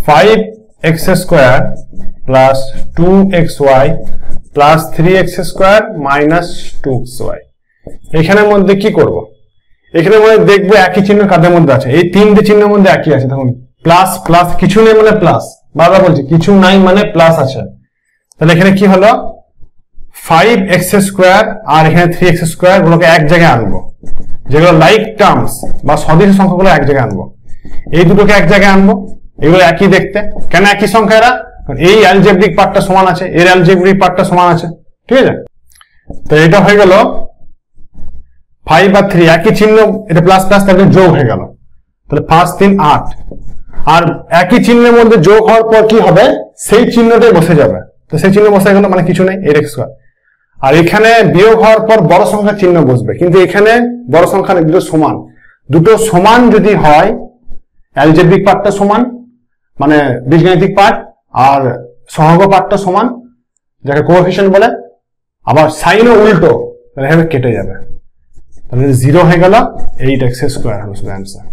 5x square plus 2xy plus 3x square minus 2xy। এখানের মধ্যে কি করব? এখানে মধ্যে দেখবো একই চিহ্ন কাদের মধ্যে আছে, এই তিনটে চিহ্নের মধ্যে একই আছে। দেখুন প্লাস প্লাস কিছু নেই মানে প্লাস, বারবার বলছি কিছু নাই মানে প্লাস আছে। তাহলে এখানে কি হলো 5x স্কয়ার আর এখানে 3x স্কয়ার গুলোকে এক জায়গায় আনবো, যেগুলো লাইক টার্মস বা সদৃশ সংখ্যাগুলো এক জায়গায় আনবো। এই দুটোকে এক জায়গায় আনবো, এগুলো একই দেখতে। কেন একই সংখ্যা এরা? কারণ এই অ্যালজেব্রিক পার্টটা সমান আছে, এর অ্যালজেব্রিক পার্টটা সমান আছে, ঠিক আছে? তো এটা হয়ে গেল 5 আর 3 একই চিহ্ন, এটা প্লাস প্লাস তাহলে যোগ হয়ে গেল। তাহলে 5 3 8, আর একই চিহ্নের মধ্যে যোগ হওয়ার পর কি হবে সেই চিহ্নটাই বসে যাবে। তো সেই চিহ্ন বসে গেল মানে কিছু নেই, 8x স্কয়ার। আর এখানে বিয়োগ হওয়ার পর বড় সংখ্যার চিহ্ন বসবে, কিন্তু এখানে বড় সংখ্যা নেই, দুটো সমান। দুটো সমান যদি হয়, অ্যালজেব্রিক পার্টটা সমান মানে বীজগাণিতিক পার্ট, আর সহগ পার্টটা সমান যাকে কোএফিশিয়েন্ট বলে, আবার সাইনও উল্টো, তাহলে এভাবে কেটে যাবে। তাহলে 0 হয়ে গেল, 8x স্কয়ার হলো অ্যান্সার।